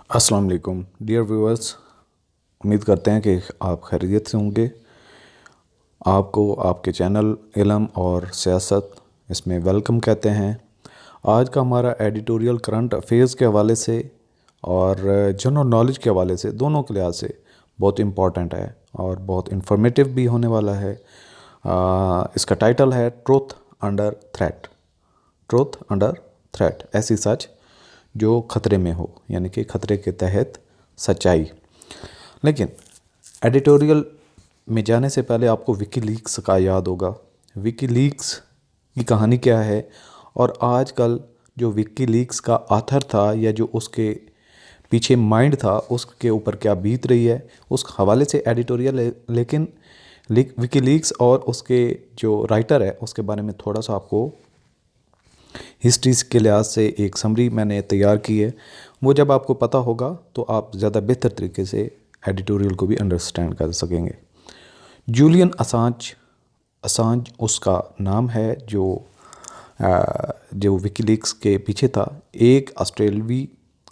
अस्सलाम वालेकुम dear viewers. उम्मीद करते हैं कि आप खैरियत से होंगे। आपको आपके चैनल इल्म और सियासत इसमें वेलकम कहते हैं। आज का हमारा एडिटोरियल करंट अफेयर्स के हवाले से और जनरल नॉलेज के हवाले से, दोनों के लिहाज से बहुत इम्पॉर्टेंट है और बहुत इंफॉर्मेटिव भी होने वाला है। इसका टाइटल है truth under threat. Truth under threat, ऐसी सच जो खतरे में हो, यानी कि खतरे के तहत सच्चाई। लेकिन एडिटोरियल में जाने से पहले आपको विकीलीक्स का याद होगा। विकीलीक्स की कहानी क्या है और आजकल जो विकीलीक्स का आथर था या जो उसके पीछे माइंड था उसके ऊपर क्या बीत रही है, उस हवाले से एडिटोरियल है। लेकिन विकीलीक्स और उसके जो राइटर है उसके बारे में थोड़ा सा आपको हिस्ट्रीज के लिहाज से एक समरी मैंने तैयार की है। वो जब आपको पता होगा तो आप ज़्यादा बेहतर तरीके से एडिटोरियल को भी अंडरस्टैंड कर सकेंगे। जूलियन असांज, असांज उसका नाम है जो विकीलीक्स के पीछे था। एक ऑस्ट्रेलवी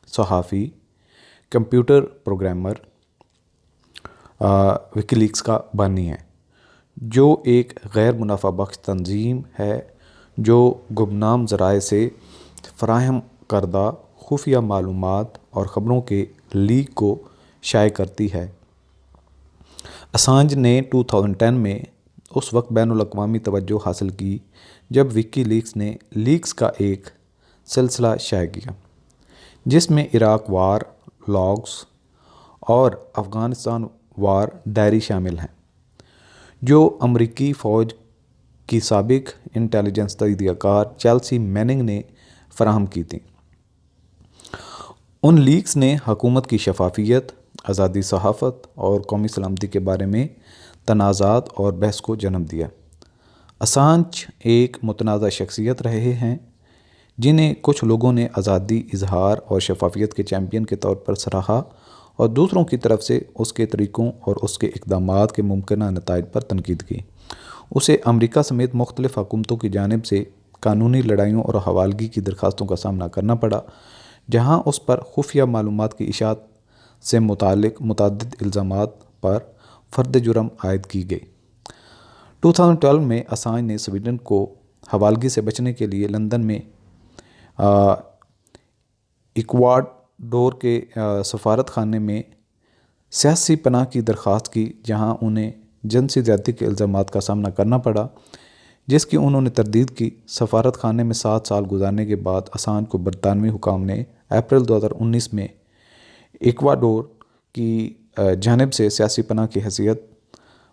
सहाफ़ी, कंप्यूटर प्रोग्रामर, विकीलीक्स का बानी है, जो एक गैर मुनाफा बख्श तंजीम है जो गुमनाम ज़राए से फ़राहम करदा खुफिया मालूमात और ख़बरों के लीक को शाये करती है। असांज ने 2010 में उस वक्त बैनुल अक़वामी तवज्जो हासिल की जब विकीलीक्स ने लीक्स का एक सिलसिला शाये किया जिसमें इराक़ वार लॉग्स और अफ़गानिस्तान वार डायरी शामिल हैं, जो अमरीकी फ़ौज की साबिक इंटेलिजेंस तजज़ियाकार चेल्सी मैनिंग ने फ़राहम की थी। उन लीक्स ने हुकूमत की शफाफियत, आज़ादी सहाफ़त और कौमी सलामती के बारे में तनाज़ात और बहस को जन्म दिया। असांज एक मुतनाज़ा शख्सियत रहे हैं जिन्हें कुछ लोगों ने आज़ादी, इजहार और शफाफियत के चैम्पियन के तौर पर सराहा और दूसरों की तरफ से उसके तरीक़ों और उसके इक़दामात के मुमकिन नताइज पर तनकीद की। उसे अमरीका समेत मुख्तलिफ़ हुकूमतों की जानिब से कानूनी लड़ाइयों और हवालगी की दरख्वास्तों का सामना करना पड़ा, जहाँ उस पर खुफिया मालूमात की इशाअत से मुतालिक मुतअद्दिद इल्ज़ामात पर फ़र्द जुर्म आयद की गई। 2012 में असांज ने स्वीडन को हवालगी से बचने के लिए लंदन में इक्वाडोर के सफारत खाने में सियासी पनाह की दरख्वास्त की, जहाँ उन्हें जिनसी ज़्यादती के इल्ज़ामात का सामना करना पड़ा, जिसकी उन्होंने तरदीद की। सफारत खाने में 7 साल गुजारने के बाद असांज को बरतानवी हुकाम ने अप्रैल 2019 में इक्वाडोर की जानिब से सियासी पनाह की हैसियत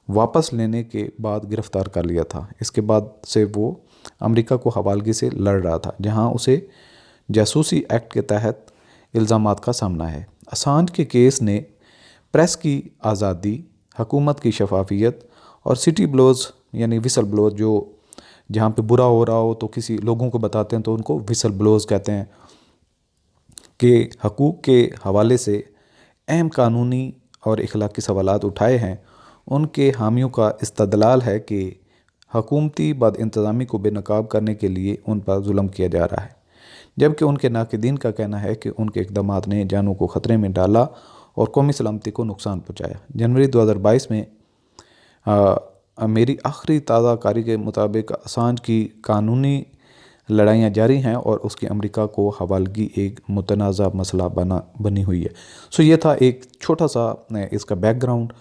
वापस लेने के बाद गिरफ़्तार कर लिया था। इसके बाद से वो अमेरिका को हवालगी से लड़ रहा था, जहां उसे जासूसी एक्ट के तहत इल्ज़ामात का सामना है। असांज के केस ने प्रेस की आज़ादी, हुकूमत की शफाफियत और सिटी ब्लोज यानी विसल ब्लोज, जो जहाँ पे बुरा हो रहा हो तो किसी लोगों को बताते हैं तो उनको विसल ब्लोज कहते हैं, के हकूक़ के हवाले से अहम कानूनी और इखलाकी सवालात उठाए हैं। उनके हामियों का इस्तदलाल है कि हकूमती बदइंतज़ामी को बेनकाब करने के लिए उन पर जुल्म किया जा रहा है, जबकि उनके नाक़िदीन का कहना है कि उनके इक़दामात ने जानों को ख़तरे में डाला और कौमी सलामती को नुकसान पहुँचाया। जनवरी 2022 में मेरी आखिरी ताज़ा कारी के मुताबिक असांज की कानूनी लड़ाइयाँ जारी हैं और उसकी अमेरिका को हवालगी एक मुतनाज़ा मसला बनी हुई है। सो ये था एक छोटा सा इसका बैकग्राउंड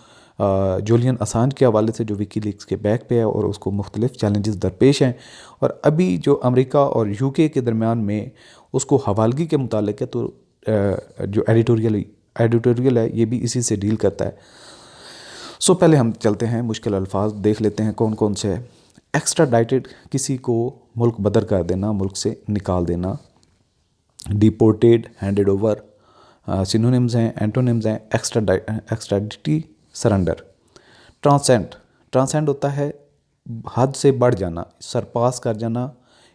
जूलियन असांज के हवाले से, जो विकीलीक्स के बैक पे है और उसको मुख्तलिफ चैलेंजेस दरपेश हैं। और अभी जो अमेरिका और यूके के दरमियान में उसको हवालगी के मुतालिक है, तो जो एडिटोरियल है ये भी इसी से डील करता है। सो पहले हम चलते हैं, मुश्किल अल्फाज देख लेते हैं कौन कौन से है। एक्स्ट्राडाइटेड, किसी को मुल्क बदर कर देना, मुल्क से निकाल देना। डिपोर्टेड, हैंडेड ओवर, सिनोनिम्स हैं, एंटोनिम्स हैं। एक्स्ट्राडिटी, सरेंडर। ट्रांसेंड, ट्रांसेंड होता है हद से बढ़ जाना, सरपास कर जाना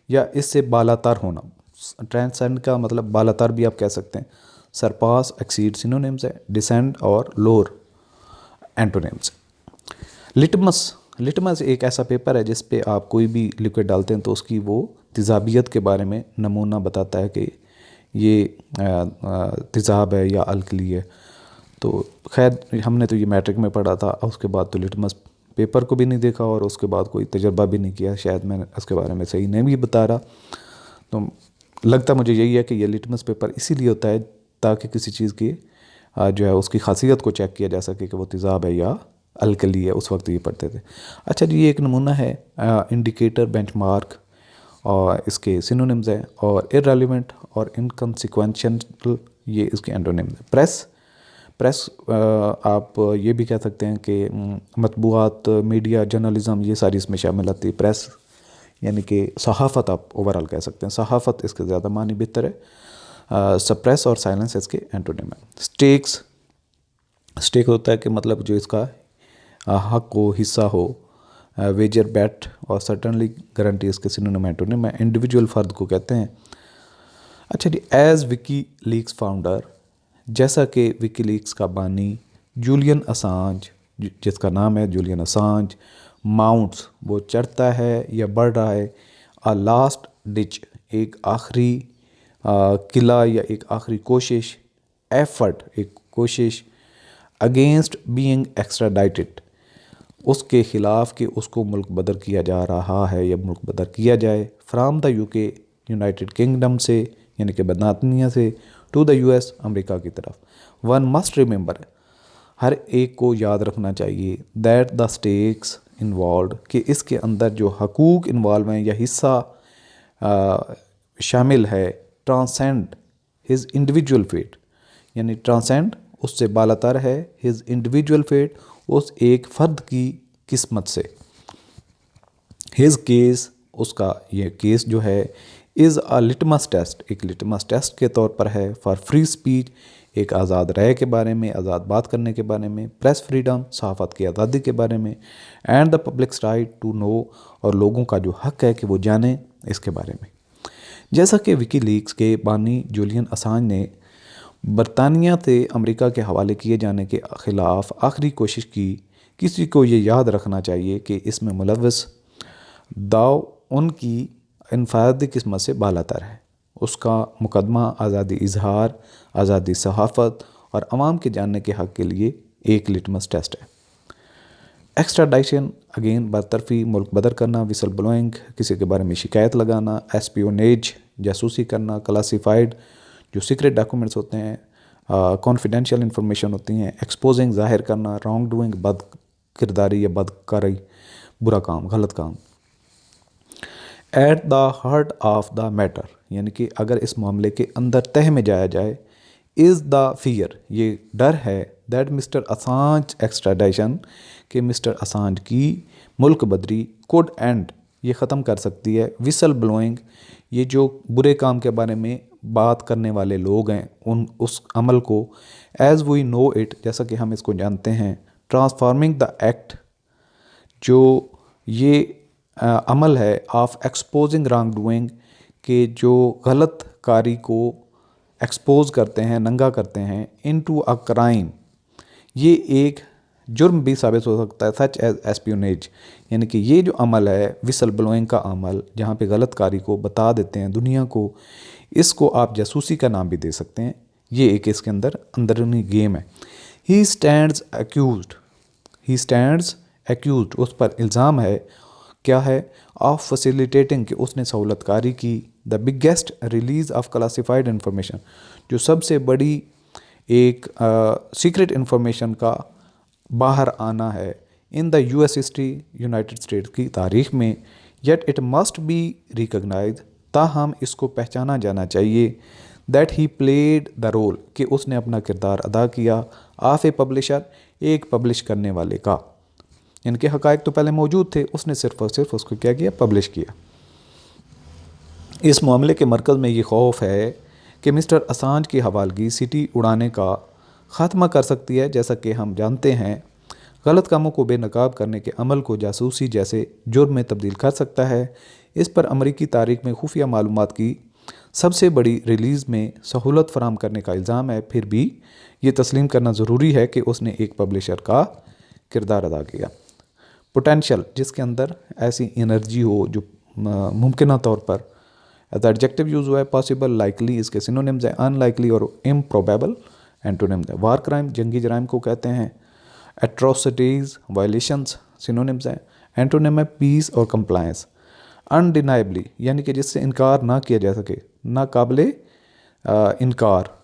या इससे बालातर होना। ट्रांसेंड का मतलब बालातर भी आप कह सकते हैं। सरपास, एक्सीड सिनोनिम्स है। डिसेंड और लोअर एंटोनिम्स। लिटमस, लिटमस एक ऐसा पेपर है जिस पे आप कोई भी लिक्विड डालते हैं तो उसकी वो तेज़ाबियत के बारे में नमूना बताता है कि ये तेज़ाब है या अल्कली है। तो खैर हमने तो ये मैट्रिक में पढ़ा था, उसके बाद तो लिटमस पेपर को भी नहीं देखा और उसके बाद कोई तजर्बा भी नहीं किया, शायद मैं उसके बारे में सही नहीं भी बता रहा। तो लगता मुझे यही है कि ये लिटमस पेपर इसीलिए होता है ताकि किसी चीज़ की जो है उसकी खासियत को चेक किया जा सके कि वो तेज़ाब है या अल्कली है। उस वक्त ये पढ़ते थे। अच्छा जी, ये एक नमूना है इंडिकेटर, बेंचमार्क, और इसके सिनोनिम्स हैं, और इररेलेवेंट और इनकॉन्सिक्वेंशियल ये इसके एंटोनिम्स हैं। प्रेस, प्रेस आप ये भी कह सकते हैं कि मतबूआत, मीडिया, जर्नलिज़म, ये सारी इसमें शामिल आती है। प्रेस यानी कि सहाफ़त आप ओवरऑल कह सकते हैं, सहाफ़त इसके ज़्यादा मानी बेहतर है। सप्रेस और साइलेंस इसके एंटोनिम है। स्टेक्स, स्टेक होता है कि मतलब जो इसका हक हो, हिस्सा हो। वेजर, बैट और सर्टनली, गारंटी इसके सिनोनिम एंटोनिम है। इंडिविजुअल फ़र्द को कहते हैं। अच्छा जी, एज़ विकी लीक्स फाउंडर, जैसा कि विकी लीक्स का बानी जूलियन असांज, जिसका नाम है जूलियन असांज, माउंट्स, वो चढ़ता है या बढ़ रहा है, अ लास्ट डिच, एक आखिरी किला या एक आखिरी कोशिश, एफर्ट, एक कोशिश, अगेंस्ट बीइंग एक्स्ट्राडाइटेड, उसके ख़िलाफ़ कि उसको मुल्क बदर किया जा रहा है या मुल्क बदर किया जाए, from the UK, United kingdom से यानी कि बरतानिया से, टू द यूएस, अमेरिका की तरफ। वन मस्ट रिमेंबर, हर एक को याद रखना चाहिए, दैट द स्टेक्स इन्वॉल्व, कि इसके अंदर जो हकूक़ इन्वॉल्व हैं या हिस्सा शामिल है, ट्रांसेंड हिज इंडिविजुअल फेट, यानी ट्रांसेंड उससे बालातर है, हिज इंडिविजुअल फेट, उस एक फ़र्द की किस्मत से। हिज केस, उसका ये केस जो है, इज़ अ लिटमस टेस्ट, एक लिटमस टेस्ट के तौर पर है, फॉर फ्री स्पीच, एक आज़ाद राय के बारे में, आज़ाद बात करने के बारे में, प्रेस फ्रीडम, सहाफ़त की आज़ादी के बारे में, and the public's right to know, और लोगों का जो हक है कि वो जाने इसके बारे में। जैसा कि विकी लीक्स के बानी जूलियन असांज ने बरतानिया से अमेरिका के हवाले किए जाने के ख़िलाफ़ आखिरी कोशिश की, किसी को ये याद रखना चाहिए कि इसमें मुलव्वस दाव उनकी इनफरादी किस्मत से बालातर है। उसका मुकदमा आज़ादी इजहार, आज़ादी सहाफ़त और अवाम के जानने के हक़ के लिए एक लिटमस टेस्ट है। एक्स्ट्राडाइशन, अगेन बरतरफी, मुल्क बदर करना, विसल ब्लोइंग, किसी के बारे में शिकायत लगाना, एस्पियोनेज, जासूसी करना, क्लासीफाइड, जो सीक्रेट डॉक्यूमेंट्स होते हैं, कॉन्फिडेंशियल इंफॉर्मेशन होती हैं, एक्सपोजिंग, ज़ाहिर करना, रॉन्ग डूइंग, बद किरदारी या बदकारी, बुरा काम, गलत काम। At the heart of the matter, यानी कि अगर इस मामले के अंदर तह में जाया जाए, इज़ द फियर, ये डर है, दैट मिस्टर असांज एक्स्ट्राडाइशन, कि मिस्टर असांज की मुल्क बदरी, कुड एंड, ये ख़त्म कर सकती है, विसल ब्लोइंग, ये जो बुरे काम के बारे में बात करने वाले लोग हैं उस अमल को, एज़ वी नो इट, जैसा कि हम इसको जानते हैं, ट्रांसफार्मिंग द एक्ट, जो ये अमल है, ऑफ एक्सपोजिंग रॉन्ग डूइंग, के जो गलत कारी को एक्सपोज करते हैं, नंगा करते हैं, इनटू अ क्राइम, ये एक जुर्म भी साबित हो सकता है, सच एज एस्पियोनेज, यानी कि ये जो अमल है विसल ब्लोइंग का अमल, जहाँ पे गलत कारी को बता देते हैं दुनिया को, इसको आप जासूसी का नाम भी दे सकते हैं। ये एक इसके अंदर अंदरूनी गेम है। He stands accused, he stands accused, उस पर इल्ज़ाम है, क्या है, ऑफ फैसिलिटेटिंग, कि उसने सहूलतकारी की, the biggest release of classified information, जो सबसे बड़ी एक सीक्रेट इंफॉर्मेशन का बाहर आना है, in the US history, United States की तारीख़ में, yet it must be recognize, ताहम इसको पहचाना जाना चाहिए, that he played the role, कि उसने अपना किरदार अदा किया, ऑफ ए पब्लिशर, एक पब्लिश करने वाले का, इनके हक़ाइक़ तो पहले मौजूद थे, उसने सिर्फ और सिर्फ उसको क्या किया, पब्लिश किया। इस मामले के मरकज़ में ये खौफ है कि मिस्टर असांज की हवालगी सिटी उड़ाने का ख़ात्मा कर सकती है। जैसा कि हम जानते हैं, गलत कामों को बेनकाब करने के अमल को जासूसी जैसे जुर्म में तब्दील कर सकता है। इस पर अमरीकी तारीख़ में खुफिया मालूमात की सबसे बड़ी रिलीज़ में सहूलत फराहम करने का इल्ज़ाम है। फिर भी ये तस्लीम करना ज़रूरी है कि उसने एक पब्लिशर का किरदार अदा किया। पोटेंशियल, जिसके अंदर ऐसी एनर्जी हो जो मुमकिन तौर पर एज एडजेक्टिव यूज़ हुआ है पॉसिबल, लाइकली इसके सिनोनिम्स हैं अनलाइकली और इम्प्रोबेबल एंटोनिम्स है। वार क्राइम जंगी जराइम को कहते हैं। एट्रोसिटीज़ वायलेशंस सिनोनिम्स हैं। एंटोनिम है पीस और कंप्लायंस। अनडिनाइबली यानी कि जिससे इनकार ना किया जा सके, ना काबिले इनकार,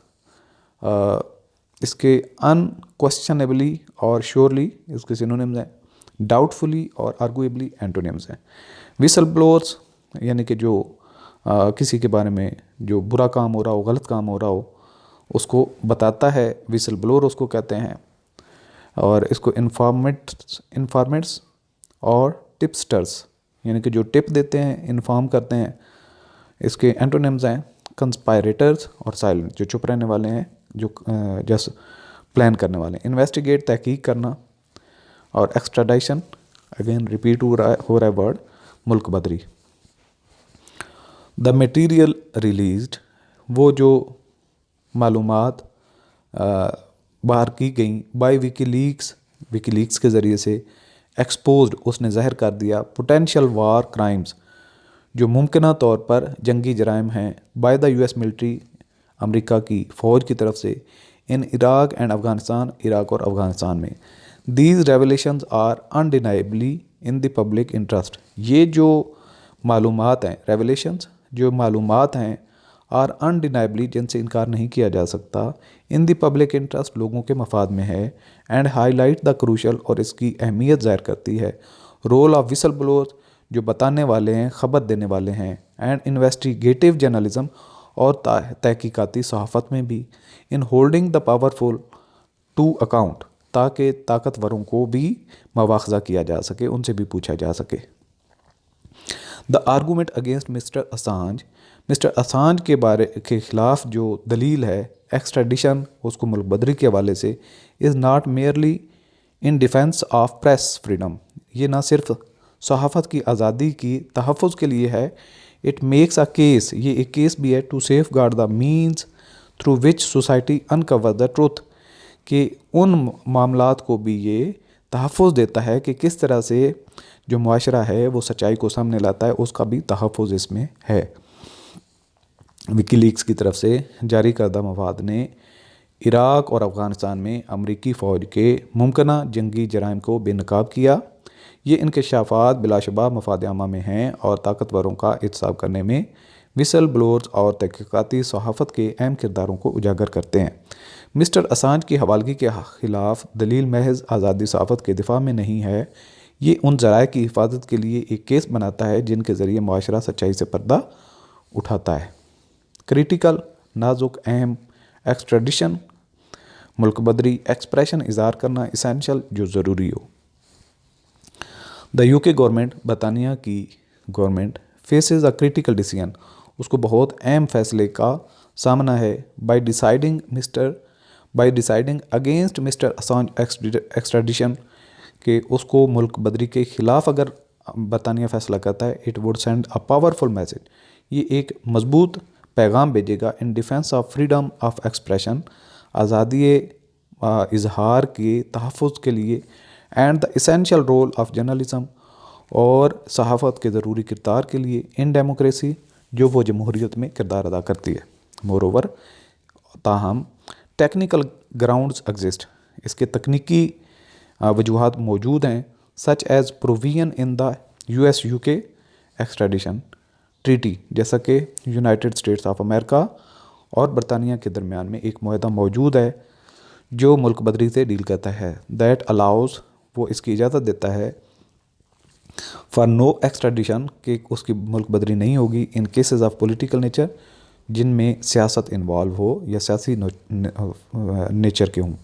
इसके अनक्वेश्चनेबली और श्योरली इसके सिनोनिम्स हैं। डाउटफुली और आर्गुएबली एंटोनिम्स हैं। विसल ब्लोअर्स यानी कि जो किसी के बारे में जो बुरा काम हो रहा हो, गलत काम हो रहा हो, उसको बताता है, विसल ब्लोअर उसको कहते हैं। और इसको इन्फॉर्मेट्स और टिपस्टर्स यानी कि जो टिप देते हैं, इन्फॉर्म करते हैं, इसके एंटोनिम्स हैं कंस्पायरेटर्स और साइलेंट जो चुप रहने वाले हैं, जो जस्ट प्लान करने वाले हैं। इन्वेस्टिगेट तहकीक करना और एक्स्ट्राडाइशन अगेन रिपीट हो रहा है वर्ड मुल्क बदरी। द मटीरियल रिलीज्ड वो जो मालूमात बाहर की गई बाय विकीलीक्स के ज़रिए से एक्सपोज्ड उसने ज़ाहिर कर दिया पोटेंशियल वार क्राइम्स जो मुमकिन तौर पर जंगी जराइम हैं by the US military America की फ़ौज की तरफ से in Iraq and Afghanistan, Iraq और अफ़गानिस्तान में। These revelations are undeniably in the public interest ये जो मालूमात हैं, रेवलेशंस जो मालूमात हैं, आर अनडिनाइबली जिनसे इनकार नहीं किया जा सकता, इन द पब्लिक इंटरेस्ट लोगों के मफाद में है। एंड हाईलाइट द क्रूशल और इसकी अहमियत ज़ाहिर करती है रोल ऑफ विसल ब्लोअर्स जो बताने वाले हैं, ख़बर देने वाले हैं। एंड इन्वेस्टिगेटिव जर्नलिज्म और तहकीकाती सहाफ़त में भी in holding the powerful to account ताकि ताकतवरों को भी मवाख़ज़ा किया जा सके, उनसे भी पूछा जा सके। The argument against mister Assange के बारे के ख़िलाफ़ जो दलील है एक्स्ट्राडिशन उसको मुल्क बदरी के हवाले से is not merely in defence of press freedom ये ना सिर्फ सहाफ़त की आज़ादी की तहफ़्फ़ुज़ के लिए है, इट मेक्स अ केस ये एक केस भी है to safeguard the means through which society uncover the truth कि उन मामलात को भी ये तहफ़्फ़ुज़ देता है कि किस तरह से जो मुआशरा है वो सच्चाई को सामने लाता है, उसका भी तहफ़्फ़ुज़ इसमें है। विकीलीक्स की तरफ से जारी करदा मवाद ने इराक और अफ़गानिस्तान में अमरीकी फ़ौज के मुमकिना जंगी जराइम को बेनकाब किया। ये इंकशाफात बिलाशुबा मफाद आमा में हैं और ताकतवरों का एहतसाब करने में विसल ब्लोअर्स और तहक़ीक़ाती सहाफ़त के अहम किरदारों को उजागर करते हैं। मिस्टर असांज की हवालगी के ख़िलाफ़ दलील महज आज़ादी सहाफ़त के दिफा में नहीं है, ये उन ज़राए की हिफाजत के लिए एक केस बनाता है जिनके ज़रिए मुआशरा सच्चाई से पर्दा उठाता है। क्रिटिकल नाजुक अहम एक्स्ट्राडिशन मुल्क बदरी एक्सप्रेशन इज़हार करना इसेंशियल जो ज़रूरी हो। द यूके गवर्नमेंट बरतानिया की government faces a critical decision उसको बहुत अहम फैसले का सामना है by deciding against mister Assange extradition के उसको मुल्क बदरी के ख़िलाफ़ अगर बरतानिया फ़ैसला करता है it would send a powerful message ये एक मजबूत पैगाम भेजेगा in defence of freedom of expression आज़ादी इजहार के तहफ़्फ़ुज़ के लिए and the essential role of journalism और सहाफ़त के ज़रूरी किरदार के लिए इन डेमोक्रेसी जो वो जमहूरियत में किरदार अदा करती है। मोर ओवर ताहम टेक्निकल ग्राउंड्स एग्जिस्ट इसके तकनीकी वजूहात मौजूद हैं such as provision in the US UK extradition treaty जैसा कि यूनाइटेड स्टेट्स ऑफ अमेरिका और बरतानिया के दरमियान में एक मुआहदा मौजूद है जो मुल्क बदरी से डील करता है। दैट अलाउज़ वो इसकी इजाज़त देता है फॉर नो एक्स्ट्राडिशन कि उसकी मुल्क बदरी नहीं होगी इन केसेस ऑफ पॉलिटिकल नेचर जिनमें सियासत इन्वॉल्व हो या सियासी नेचर के हों।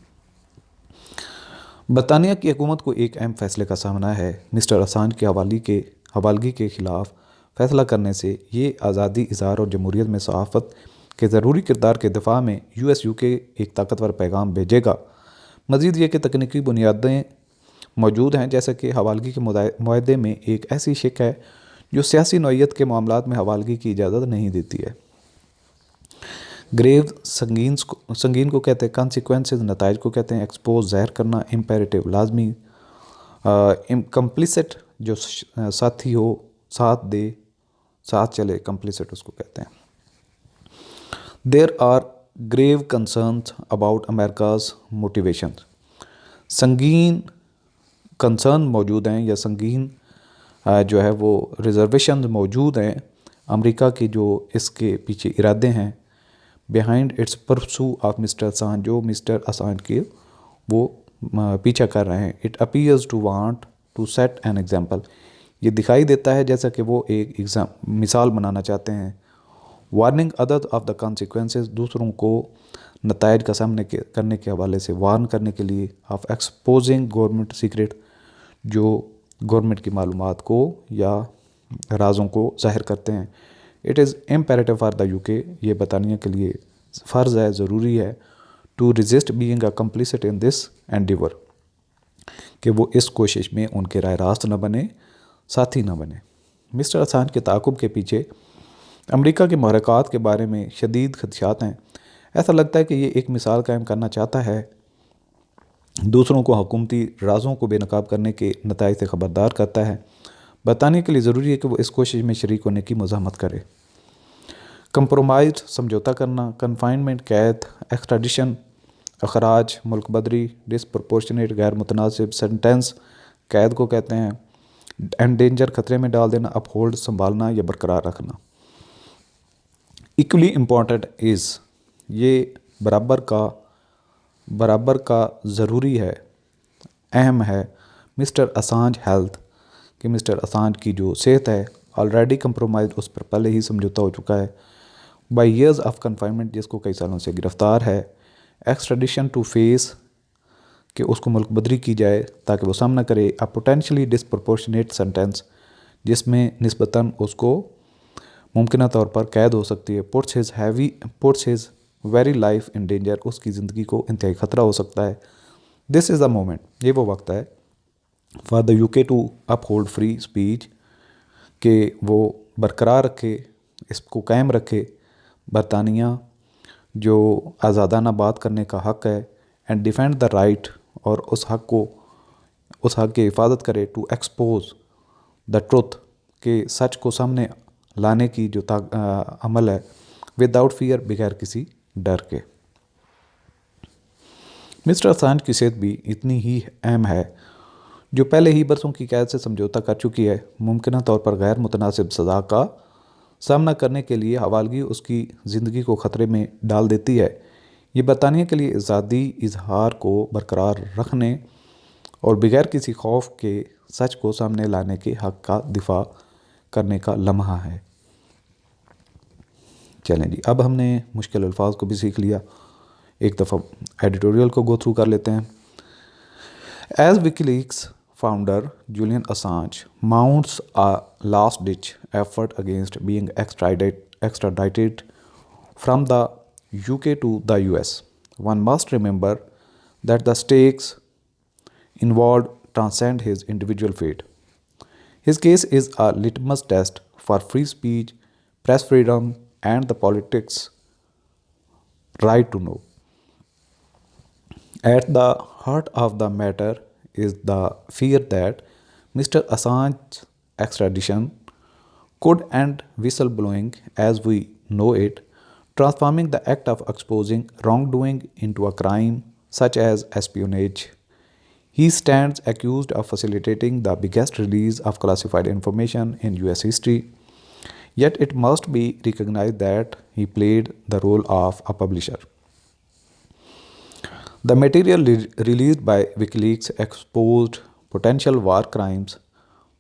बरतानिया की हुकूमत को एक अहम फैसले का सामना है मिस्टर असांज के हवालगी के ख़िलाफ़ फ़ैसला करने से ये आज़ादी इज़हार और जमहूरियत में सहाफ़त के ज़रूरी किरदार के दिफा में US UK एक ताकतवर पैगाम भेजेगा। मज़ीद ये कि तकनीकी बुनियादें मौजूद हैं जैसे कि हवालगी के मुआहदे में एक ऐसी शिक है जो सियासी नौइयत के मामलात में हवालगी की इजाज़त नहीं देती है। ग्रेव संगीन को कहते हैं, कॉन्सिक्वेंसेस नताइज को कहते हैं, एक्सपोज ज़ाहिर करना, इम्पेरेटिव लाजमी, कंप्लिसिट जो साथी हो साथ दे, साथ चले, कंप्लिसिट उसको कहते हैं। There are grave concerns about America's motivation, संगीन कंसर्न मौजूद हैं या संगीन जो है वो रिजर्वेशन मौजूद हैं अमेरिका के जो इसके पीछे इरादे हैं, behind its pursuit of mister Assange, जो मिस्टर असांज के वो पीछा कर रहे हैं। It appears to want to set an example, ये दिखाई देता है जैसा कि वो एक मिसाल बनाना चाहते हैं। Warning others of the consequences, दूसरों को नतायज का सामने करने के हवाले से वार्न करने के लिए। ऑफ एक्सपोजिंग गवर्नमेंट सीक्रेट, जो गवर्नमेंट की मालूमात को या राजों को ज़ाहिर करते हैं। It is imperative for the UK, ये बताने के लिए फ़र्ज़ है, ज़रूरी है, to resist being a complicit in this endeavour, कि वो इस कोशिश में उनके राय रास्त न बने, साथी न बने। मिस्टर असांज के ताक़ुब के पीछे अमेरिका के महरक़ात के बारे में शदीद खदशात हैं। ऐसा लगता है कि ये एक मिसाल कायम करना चाहता है, दूसरों को हुकूमती राजों को बेनकाब करने के नताइज से ख़बरदार करता है। बताने के लिए ज़रूरी है कि वो इस कोशिश में शरीक होने की मज़ाहमत करे। कंप्रोमाइज़, समझौता करना, कन्फाइनमेंट, कैद, एक्सट्राडिशन, अखराज, मुल्क बदरी, डिसप्रपोर्शनेट, गैर मुतनासिब सेंटेंस, कैद को कहते हैं। एंडेंजर, खतरे में डाल देना, अपहोल्ड, संभालना या बरकरार रखना। इक्वली इम्पॉर्टेंट इज़, ये बराबर का ज़रूरी है, अहम है। मिस्टर असांज हेल्थ, कि मिस्टर असांज की जो सेहत है ऑलरेडी कंप्रोमाइज, उस पर पहले ही समझौता हो चुका है। बाई ईयर्स ऑफ कन्फाइनमेंट, जिसको कई सालों से गिरफ़्तार है। एक्सट्रेडिशन टू फेस, कि उसको मुल्क बदरी की जाए ताकि वो सामना करे। अ पोटेंशली डिसप्रपोर्शनेट सेंटेंस, जिसमें निस्बतन उसको मुमकिन तौर पर कैद हो सकती है। Puts his very life in danger, उसकी ज़िंदगी को इंतहाई ख़तरा हो सकता है। दिस इज़ द मोमेंट, ये वो वक्त है, for the UK to uphold free speech, कि वो बरकरार रखे, इसको कायम रखे, बरतानिया जो आज़ादाना बात करने का हक़ है। एंड डिफेंड द राइट, और उस हक़ की हिफाजत करे। टू एक्सपोज द ट्रुथ, के सच को सामने लाने की जो अमल है। विदाउट फियर, बगैर किसी डर के। मिस्टर असांज की सेहत भी इतनी ही अहम है, जो पहले ही बरसों की कैद से समझौता कर चुकी है। मुमकिन तौर पर गैर मुतनासिब सज़ा का सामना करने के लिए हवालगी उसकी ज़िंदगी को ख़तरे में डाल देती है। ये बताने के लिए आज़ादी इजहार को बरकरार रखने और बगैर किसी खौफ के सच को सामने लाने के हक़ का दिफा करने का लम्हा है। चलें जी, अब हमने मुश्किल अल्फाज को भी सीख लिया, एक दफ़ा एडिटोरियल को गो थ्रू कर लेते हैं। As WikiLeaks founder Julian Assange mounts a last-ditch effort against being extradited from the UK to the US, one must remember that the stakes involved transcend his individual fate. His case is a litmus test for free speech, press freedom, and the politics' right to know. At the heart of the matter is the fear that Mr. Assange's extradition could end whistleblowing as we know it, transforming the act of exposing wrongdoing into a crime such as espionage. He stands accused of facilitating the biggest release of classified information in US history, yet it must be recognized that he played the role of a publisher. The material released by WikiLeaks exposed potential war crimes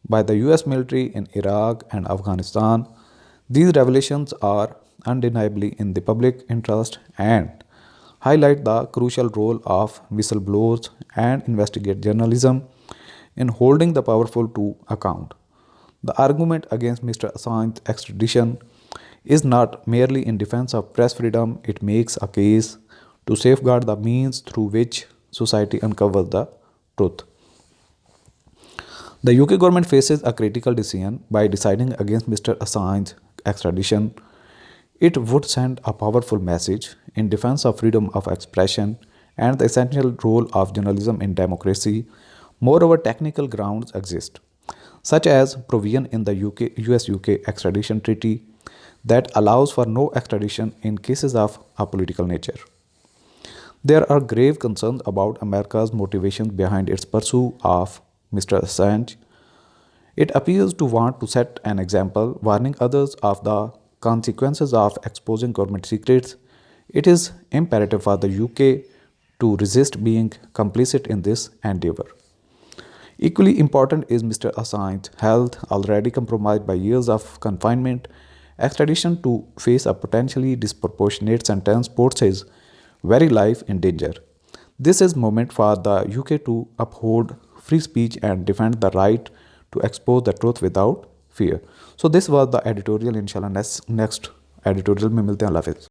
by the US military in Iraq and Afghanistan. These revelations are undeniably in the public interest and highlight the crucial role of whistleblowers and investigative journalism in holding the powerful to account. The argument against Mr. Assange's extradition is not merely in defense of press freedom, it makes a case to safeguard the means through which society uncovers the truth. The UK government faces a critical decision by deciding against Mr. Assange's extradition. It would send a powerful message in defense of freedom of expression and the essential role of journalism in democracy. Moreover, technical grounds exist. such as provision in the US UK extradition treaty that allows for no extradition in cases of a political nature. There are grave concerns about America's motivations behind its pursuit of Mr. Assange. It appears to want to set an example, warning others of the consequences of exposing government secrets. It is imperative for the UK to resist being complicit in this endeavor. Equally important is Mr. Assange's health, already compromised by years of confinement. Extradition to face a potentially disproportionate sentence puts his very life in danger. This is moment for the UK to uphold free speech and defend the right to expose the truth without fear. So this was the editorial. इंशाल्लाह next editorial में मिलते हैं. अल्लाह हाफिज़.